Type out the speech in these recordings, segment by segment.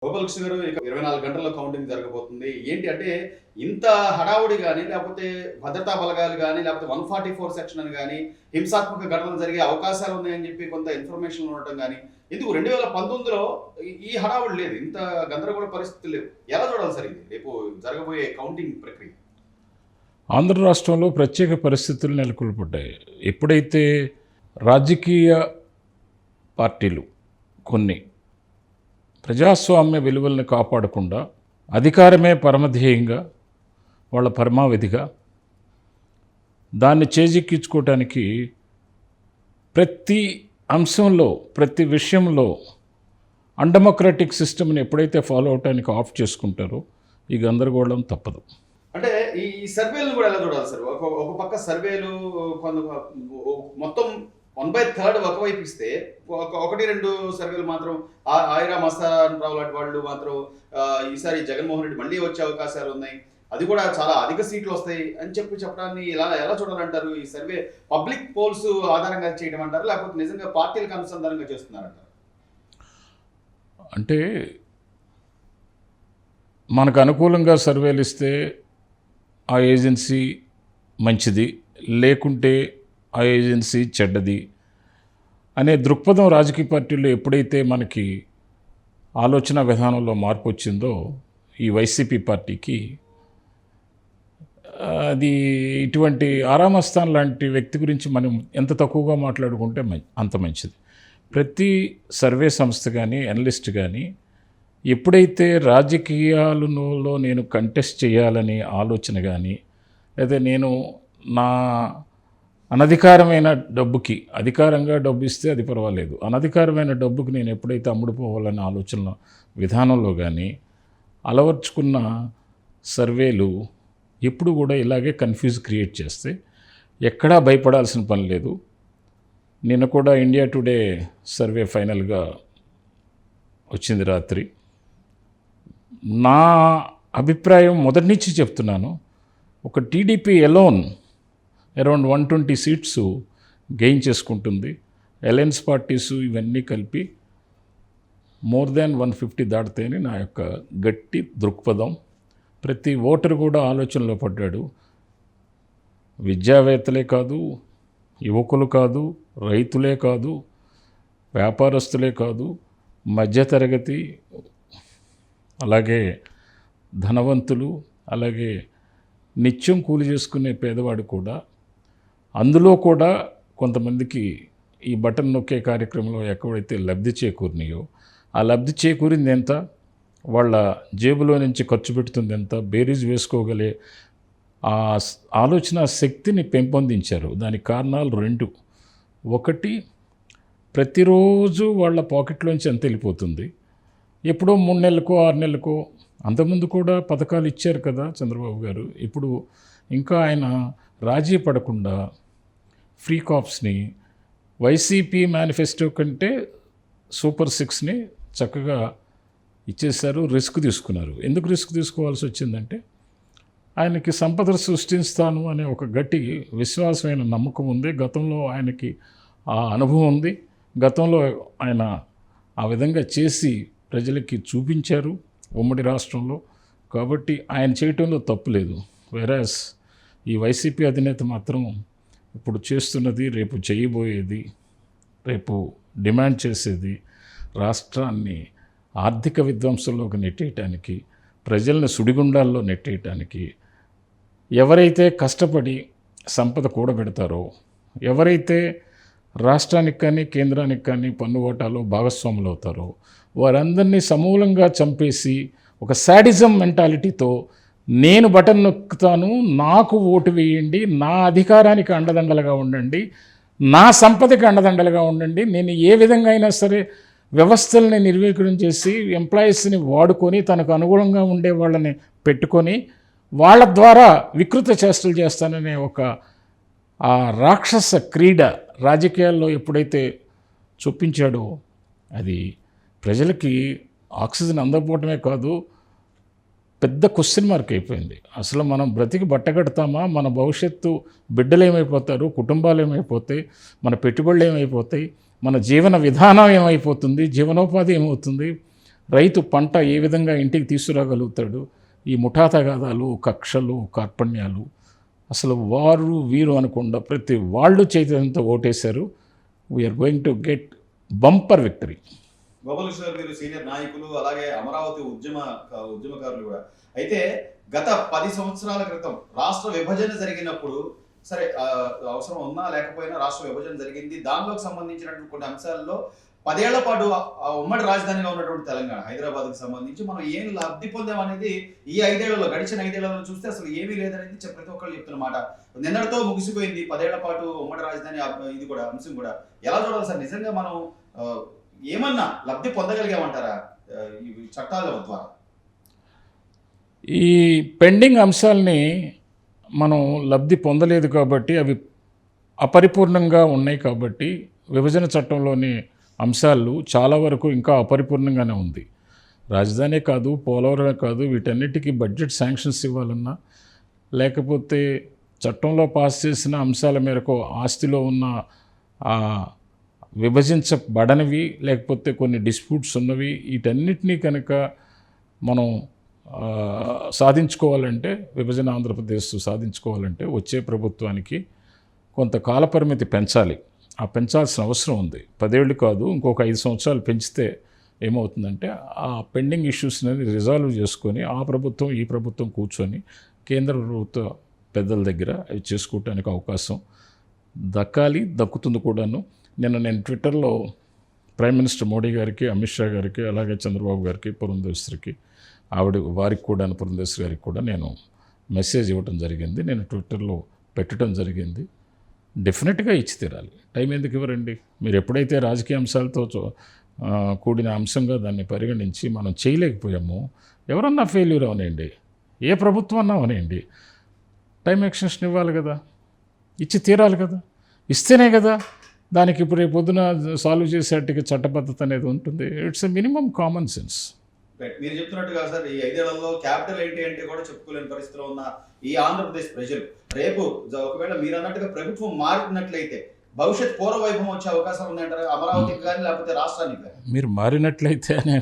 గోపాలకృష్ణ గారు ఇక 24 గంటల్లో కౌంటింగ్ జరగబోతుంది. ఏంటి అంటే ఇంత హడావుడి గాని, లేకపోతే భద్రతా బలగాలు గాని, లేకపోతే 144 సెక్షన్ అని గాని, హింసాత్మక ఘటనలు జరిగే అవకాశాలు ఉన్నాయని చెప్పి కొంత ఇన్ఫర్మేషన్ ఉండటం గాని, ఎందుకు 2019లో ఈ హడావుడి లేదు. ఇంత గందరగోళ పరిస్థితులు లేవు. ఎలా చూడాలి సార్ ఇది? రేపు జరగబోయే కౌంటింగ్ ప్రక్రియ. ఆంధ్ర రాష్ట్రంలో ప్రత్యేక పరిస్థితులు నెలకొల్పడ్డాయి. ఎప్పుడైతే రాజకీయ పార్టీలు కొన్ని ప్రజాస్వామ్య విలువలను కాపాడకుండా అధికారమే పరమధ్యేయంగా వాళ్ళ పరమావధిగా దాన్ని చేజిక్కించుకోవటానికి ప్రతి అంశంలో ప్రతి విషయంలో అన్డెమోక్రటిక్ సిస్టమ్ని ఎప్పుడైతే ఫాలో అవటానికి ఆఫ్ చేసుకుంటారో ఈ గందరగోళం తప్పదు. అంటే ఈ సర్వేలు కూడా ఎలా చూడాలి సార్? ఒక పక్క సర్వేలు మొత్తం 1/3 ఒకవైపు ఇస్తే ఒకటి రెండు సర్వేలు మాత్రం ఆయిరా మస్తాన్ రావు లాంటి వాళ్ళు మాత్రం ఈసారి జగన్మోహన్ రెడ్డి మళ్ళీ వచ్చే అవకాశాలు ఉన్నాయి, అది కూడా చాలా అధిక సీట్లు వస్తాయి అని చెప్పడాన్ని ఎలా చూడాలంటారు? ఈ సర్వే పబ్లిక్ పోల్స్ ఆధారంగా చేయడం అంటారు, లేకపోతే నిజంగా పార్టీలకు అనుసంధానంగా చేస్తున్నారంటారు? అంటే మనకు అనుకూలంగా సర్వేలు ఇస్తే ఆ ఏజెన్సీ మంచిది, లేకుంటే ఆ ఏజెన్సీ చెడ్డది అనే దృక్పథం రాజకీయ పార్టీల్లో ఎప్పుడైతే మనకి ఆలోచన విధానంలో మార్పు వచ్చిందో ఈ వైసీపీ పార్టీకి అది ఇటువంటి ఆరామస్థాన్ లాంటి వ్యక్తి గురించి మనం ఎంత తక్కువగా మాట్లాడుకుంటే అంత మంచిది. ప్రతి సర్వే సంస్థ కానీ అనలిస్ట్ కానీ ఎప్పుడైతే రాజకీయాలలో నేను కంటెస్ట్ చేయాలని ఆలోచన కానీ, లేదా నేను నా అనధికారమైన డబ్బుకి, అధికారంగా డబ్బు ఇస్తే అది పర్వాలేదు, అనధికారమైన డబ్బుకి నేను ఎప్పుడైతే అమ్ముడుపోవాలనే ఆలోచన విధానంలో కానీ అలవర్చుకున్న సర్వేలు ఎప్పుడు కూడా ఇలాగే కన్ఫ్యూజ్ క్రియేట్ చేస్తే ఎక్కడా భయపడాల్సిన పని లేదు. నిన్న కూడా ఇండియా టుడే సర్వే ఫైనల్గా వచ్చింది రాత్రి. నా అభిప్రాయం మొదటి నుంచి చెప్తున్నాను, ఒక TDP alone around 120 seats gain చేసుకుంటుంది. అలయన్స్ పార్టీస్ ఇవన్నీ కలిపి మోర్ దాన్ 150 దాటితేనే నా యొక్క గట్టి దృక్పథం. ప్రతి ఓటరు కూడా ఆలోచనలో పడ్డాడు. విద్యావేత్తలే కాదు, యువకులు కాదు, రైతులే కాదు, వ్యాపారస్తులే కాదు, మధ్యతరగతి, అలాగే ధనవంతులు, అలాగే నిత్యం కూలి చేసుకునే పేదవాడు కూడా, అందులో కూడా కొంతమందికి ఈ బటన్ నొక్కే కార్యక్రమంలో ఎక్కడైతే లబ్ధి చేకూరినాయో ఆ లబ్ధి చేకూరింది ఎంత, వాళ్ళ జేబులో నుంచి ఖర్చు పెడుతుంది ఎంత, బేరీజ్ వేసుకోగలే ఆ ఆలోచన శక్తిని పెంపొందించారు. దానికి కారణాలు రెండు. ఒకటి, ప్రతిరోజు వాళ్ళ పాకెట్లోంచి ఎంత వెళ్ళిపోతుంది. ఎప్పుడో 3 నెలలకో 6 నెలలకో, అంతకుముందు కూడా పథకాలు ఇచ్చారు కదా చంద్రబాబు గారు. ఇప్పుడు ఇంకా ఆయన రాజీ పడకుండా ఫ్రీ కాప్స్ని వైసీపీ మేనిఫెస్టో కంటే సూపర్ 6ని చక్కగా ఇచ్చేశారు. రిస్క్ తీసుకున్నారు. ఎందుకు రిస్క్ తీసుకోవాల్సి వచ్చిందంటే ఆయనకి సంపద సృష్టిస్తాను అనే ఒక గట్టి విశ్వాసమైన నమ్మకం ఉంది. గతంలో ఆయనకి ఆ అనుభవం ఉంది. గతంలో ఆయన ఆ విధంగా చేసి ప్రజలకి చూపించారు ఉమ్మడి రాష్ట్రంలో. కాబట్టి ఆయన చేయటంలో తప్పు లేదు. వెరాస్ ఈ వైసీపీ అధినేత మాత్రం ఇప్పుడు చేస్తున్నది, రేపు చేయబోయేది, రేపు డిమాండ్ చేసేది రాష్ట్రాన్ని ఆర్థిక విధ్వంసంలోకి నెట్టేయటానికి, ప్రజల్ని సుడిగుండాల్లో నెట్టేయటానికి. ఎవరైతే కష్టపడి సంపద కూడబెడతారో, ఎవరైతే రాష్ట్రానికి కానీ కేంద్రానికి కానీ పన్ను ఓటాలో భాగస్వాములు అవుతారో వారందరినీ సమూలంగా చంపేసి ఒక శాడిజం మెంటాలిటీతో నేను బటన్ నొక్కుతాను, నాకు ఓటు వేయండి, నా అధికారానికి అండదండలుగా ఉండండి, నా సంపదకి అండదండలుగా ఉండండి, నేను ఏ విధంగా అయినా సరే వ్యవస్థల్ని నిర్వీకరణ చేసి ఎంప్లాయీస్ని వాడుకొని తనకు అనుగుణంగా ఉండే వాళ్ళని పెట్టుకొని వాళ్ళ ద్వారా వికృత చేష్టలు చేస్తాననే ఒక ఆ రాక్షస క్రీడ రాజకీయాల్లో ఎప్పుడైతే చూపించాడో అది ప్రజలకి ఆక్సిజన్ అందకపోవటమే కాదు, పెద్ద క్వశ్చన్ మార్క్ అయిపోయింది. అసలు మనం బ్రతికి బట్టగడతామా, మన భవిష్యత్తు బిడ్డలు ఏమైపోతారు, కుటుంబాలు ఏమైపోతాయి, మన పెట్టుబడులు ఏమైపోతాయి, మన జీవన విధానం ఏమైపోతుంది, జీవనోపాధి ఏమవుతుంది, రైతు పంట ఏ విధంగా ఇంటికి తీసుకురాగలుగుతాడు? ఈ ముఠా తగాదాలు, కక్షలు, కార్పణ్యాలు, అసలు వారు వీరు అనకుండా ప్రతి వాళ్ళు చైతన్యంతో ఓటేశారు. We're going to get bumper victory. Gopalakrishna గారు, మీరు సీనియర్ నాయకులు, అలాగే అమరావతి ఉద్యమకారులు కూడా. అయితే గత 10 సంవత్సరాల క్రితం రాష్ట్ర విభజన జరిగినప్పుడు, సరే అవసరం ఉన్నా లేకపోయినా రాష్ట్ర విభజన జరిగింది, దానిలోకి సంబంధించినటువంటి కొన్ని అంశాల్లో 10 ఏళ్ల పాటు ఉమ్మడి రాజధానిగా ఉన్నటువంటి తెలంగాణ హైదరాబాద్కి సంబంధించి మనం ఏం లబ్ధి పొందామనేది ఈ 5 ఏళ్లలో, గడిచిన 5 ఏళ్లలో చూస్తే అసలు ఏమీ లేదనేది ప్రతి ఒక్కళ్ళు చెప్తున్నమాట. నిన్నటితో ముగిసిపోయింది 10 ఏళ్ల పాటు ఉమ్మడి రాజధాని ఇది కూడా అంశం కూడా. ఎలా చూడాలి సార్? నిజంగా మనం ఏమన్నా లబ్ధి పొందగలిగామంటారా ఈ చట్టాల ద్వారా? ఈ పెండింగ్ అంశాలని మనం లబ్ధి పొందలేదు కాబట్టి, అవి అపరిపూర్ణంగా ఉన్నాయి కాబట్టి, విభజన చట్టంలోని అంశాలు చాలా వరకు ఇంకా అపరిపూర్ణంగానే ఉంది. రాజధానే కాదు, పోలవరమే కాదు, వీటన్నిటికీ బడ్జెట్ శాంక్షన్స్ ఇవ్వాలన్నా, లేకపోతే చట్టంలో పాస్ చేసిన అంశాల మేరకు ఆస్తిలో ఉన్న విభజించబడనివి, లేకపోతే కొన్ని డిస్ప్యూట్స్ ఉన్నవి, వీటన్నిటినీ కనుక మనం సాధించుకోవాలంటే, విభజన ఆంధ్రప్రదేశ్ సాధించుకోవాలంటే వచ్చే ప్రభుత్వానికి కొంత కాలపరిమితి పెంచాలి. ఆ పెంచాల్సిన అవసరం ఉంది. 10 ఏళ్ళు కాదు, ఇంకొక 5 సంవత్సరాలు పెంచితే ఏమవుతుందంటే ఆ పెండింగ్ ఇష్యూస్ని రిజాల్వ్ చేసుకొని ఆ ప్రభుత్వం ఈ ప్రభుత్వం కూర్చొని కేంద్ర ప్రభుత్వ పెద్దల దగ్గర అవి చేసుకోవటానికి అవకాశం దక్కుతుంది కూడాను. నేను ట్విట్టర్లో ప్రైమ్ మినిస్టర్ మోడీ గారికి, అమిత్ షా గారికి, అలాగే చంద్రబాబు గారికి, పురంధేశ్వరికి, వారికి కూడా, పురంధేశ్వరి గారికి కూడా నేను మెసేజ్ ఇవ్వడం జరిగింది. నేను ట్విట్టర్లో పెట్టడం జరిగింది. డెఫినెట్గా ఇచ్చి తీరాలి. టైం ఎందుకు ఇవ్వరండి? మీరు ఎప్పుడైతే రాజకీయ అంశాలతో కూడిన అంశంగా దాన్ని పరిగణించి మనం చేయలేకపోయామో, ఎవరన్నా ఫెయిల్యూర్ అవనండి, ఏ ప్రభుత్వం అన్నా అవనండి, టైం ఎక్స్టెన్షన్ ఇవ్వాలి కదా, ఇచ్చి తీరాలి కదా. ఇస్తేనే కదా దానికి ఇప్పుడు రేపు పొద్దున సాల్వ్ చేసేటికి చట్టబద్ధత అనేది ఉంటుంది. It's a minimum common sense. మీరు చెప్తున్నట్టుగా సార్, ఈ 5 ఏళ్లలో క్యాపిటల్ ఏంటి అంటే కూడా చెప్పుకోలేని పరిస్థితిలో ఉన్న ఈ ఆంధ్రప్రదేశ్ ప్రజలు రేపు ఒకవేళ మీరు అన్నట్టుగా ప్రభుత్వం మారినట్లయితే భవిష్యత్ పూర్వ వైభవం వచ్చే అవకాశం ఉందంటారా? అమరావతికి కానీ లేకపోతే రాష్ట్రానికి కానీ? మీరు మారినట్లయితే అనే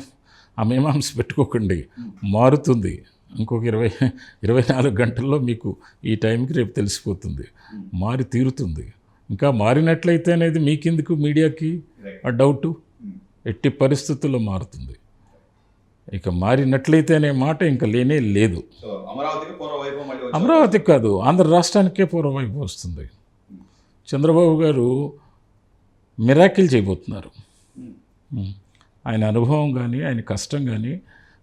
ఆ మీమాంస పెట్టుకోకండి. మారుతుంది. ఇంకొక 24 గంటల్లో మీకు ఈ టైంకి రేపు తెలిసిపోతుంది. మారి తీరుతుంది. ఇంకా మారినట్లయితే అనేది మీకెందుకు, మీడియాకి ఆ డౌటు? ఎట్టి పరిస్థితుల్లో మారుతుంది. ఇక మారినట్లయితే అనే మాట ఇంకా లేనే లేదు. అమరావతికి కాదు, ఆంధ్ర రాష్ట్రానికే పూర్వవైపు వస్తుంది. చంద్రబాబు గారు మిరాకిల్ చేయబోతున్నారు. ఆయన అనుభవం కానీ, ఆయన కష్టం కానీ,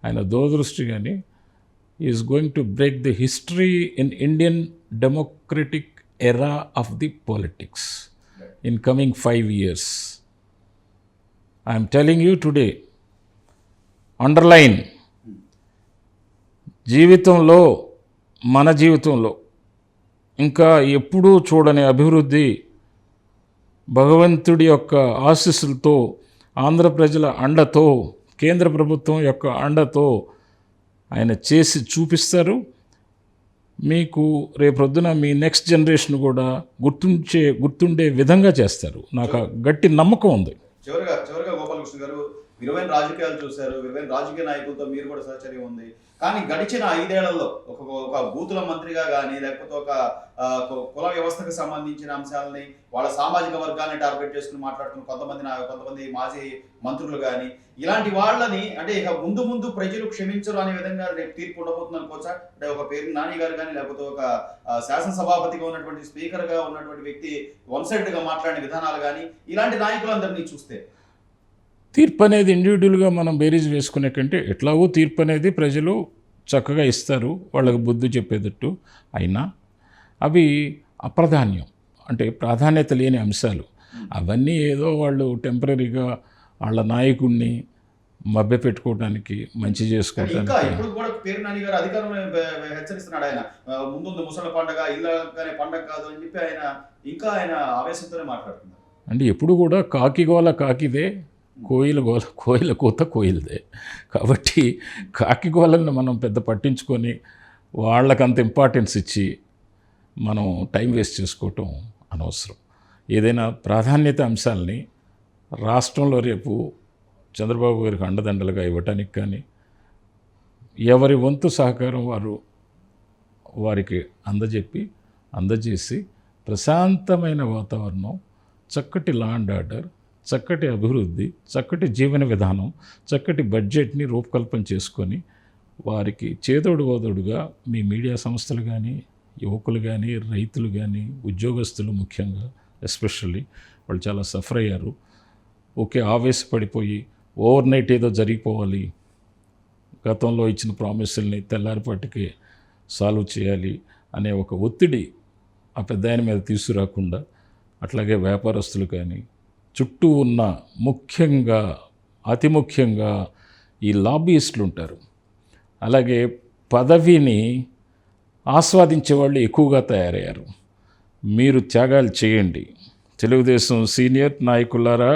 ఆయన దూరదృష్టి కానీ is going to break the history in Indian democratic era of the politics in coming 5 years. I'm telling you today, underline, జీవితంలో, మన జీవితంలో ఇంకా ఎప్పుడూ చూడని అభివృద్ధి భగవంతుడి యొక్క ఆశీస్సులతో, ఆంధ్ర ప్రజల అండతో, కేంద్ర ప్రభుత్వం యొక్క అండతో ఆయన చేసి చూపిస్తారు. మీకు రేపొద్దున మీ నెక్స్ట్ జనరేషన్ కూడా గుర్తుండే విధంగా చేస్తారు. నాకు గట్టి నమ్మకం ఉంది. చివరిగా గోపాలకృష్ణ గారు, విలువైన రాజకీయాలు చూశారు, విలువైన రాజకీయ నాయకులతో మీరు కూడా సహచర్యం ఉంది. కానీ గడిచిన 5 ఏళ్లలో ఒక బూతుల మంత్రిగా కానీ, లేకపోతే ఒక కుల వ్యవస్థకు సంబంధించిన అంశాలని వాళ్ళ సామాజిక వర్గాన్ని టార్గెట్ చేసుకుని మాట్లాడుతున్న కొంతమంది మాజీ మంత్రులు కానీ, ఇలాంటి వాళ్ళని అంటే ఇక ముందు ప్రజలు క్షమించరు అనే విధంగా రేపు తీర్పు ఉండబోతుంది అనుకోవచ్చా? అంటే ఒక పేరు నాని గారు కానీ, లేకపోతే ఒక శాసనసభాపతిగా ఉన్నటువంటి స్పీకర్గా ఉన్నటువంటి వ్యక్తి వన్ సైడ్గా మాట్లాడిన విధానాలు కానీ, ఇలాంటి నాయకులందరినీ చూస్తే తీర్పు అనేది ఇండివిజువల్గా మనం బేరీజ్ వేసుకునే కంటే ఎట్లాగో తీర్పు అనేది ప్రజలు చక్కగా ఇస్తారు, వాళ్ళకి బుద్ధి చెప్పేటట్టు. అయినా అవి అప్రాధాన్యం, అంటే ప్రాధాన్యత లేని అంశాలు. అవన్నీ ఏదో వాళ్ళు టెంపరీగా వాళ్ళ నాయకుడిని మభ్యపెట్టుకోవడానికి, మంచి చేసుకోవడానికి. ఇప్పుడు కూడా పేరు నాని గారు అధికారంలో హెచ్చరిస్తున్నాడు. ఆయన ముందు ముసలి పండగ, ఇళ్ళనే పండగ కాదు అని చెప్పి ఆయన ఆవేశంతోనే మాట్లాడుతున్నారు. అంటే ఎప్పుడు కూడా కాకి గోల కాకిదే, కోయిల కూత కోయిలదే. కాబట్టి కాకి గోళ్ళని మనం పెద్ద పట్టించుకొని వాళ్ళకంత ఇంపార్టెన్స్ ఇచ్చి మనం టైం వేస్ట్ చేసుకోవటం అనవసరం. ఏదైనా ప్రాధాన్యత అంశాలని రాష్ట్రంలో రేపు చంద్రబాబు గారికి అండదండలుగా ఇవ్వటానికి కానీ ఎవరి వంతు సహకారం వారికి అందజేసి ప్రశాంతమైన వాతావరణం, చక్కటి లా అండ్ ఆర్డర్, చక్కటి అభివృద్ధి, చక్కటి జీవన విధానం, చక్కటి బడ్జెట్ని రూపకల్పన చేసుకొని వారికి చేదోడు ఓదోడుగా మీ మీడియా సంస్థలు కానీ, యువకులు కానీ, రైతులు కానీ, ఉద్యోగస్తులు ముఖ్యంగా ఎస్పెషల్లీ వాళ్ళు చాలా సఫర్ అయ్యారు. ఓకే, ఆవేశపడిపోయి ఓవర్ నైట్ ఏదో జరిగిపోవాలి, గతంలో ఇచ్చిన ప్రామిసుల్ని తెల్లారిపాటికి సాల్వ్ చేయాలి అనే ఒక ఒత్తిడి ఆ పెద్ద ఆయన మీద తీసుకురాకుండా, అట్లాగే వ్యాపారస్తులు కానీ, చుట్టూ ఉన్న అతి ముఖ్యంగా ఈ లాబీయిస్టులు ఉంటారు, అలాగే పదవిని ఆస్వాదించే వాళ్ళు ఎక్కువగా తయారయ్యారు. మీరు త్యాగాలు చేయండి. తెలుగుదేశం సీనియర్ నాయకులారా,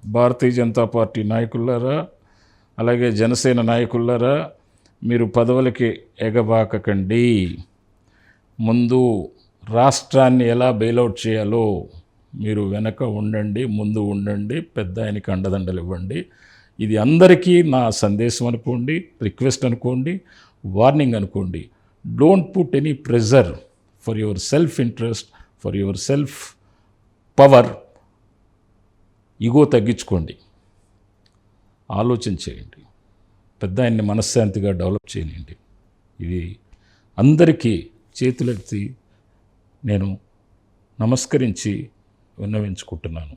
భారతీయ జనతా పార్టీ నాయకులారా, అలాగే జనసేన నాయకులారా, మీరు పదవులకి ఎగబాకకండి. ముందు రాష్ట్రాన్ని ఎలా బెయిలౌట్ చేయాలో మీరు వెనక ఉండండి, ముందు ఉండండి, పెద్ద ఆయనకి అండదండలు ఇవ్వండి. ఇది అందరికీ నా సందేశం అనుకోండి, రిక్వెస్ట్ అనుకోండి, వార్నింగ్ అనుకోండి. Don't put any pressure for your self interest, for your self power. Ego తగ్గించుకోండి, ఆలోచన చేయండి, పెద్ద ఆయన్ని మనశ్శాంతిగా డెవలప్ చేయండి. ఇది అందరికీ చేతులెత్తి నేను నమస్కరించి విన్నవించుకుంటున్నాను.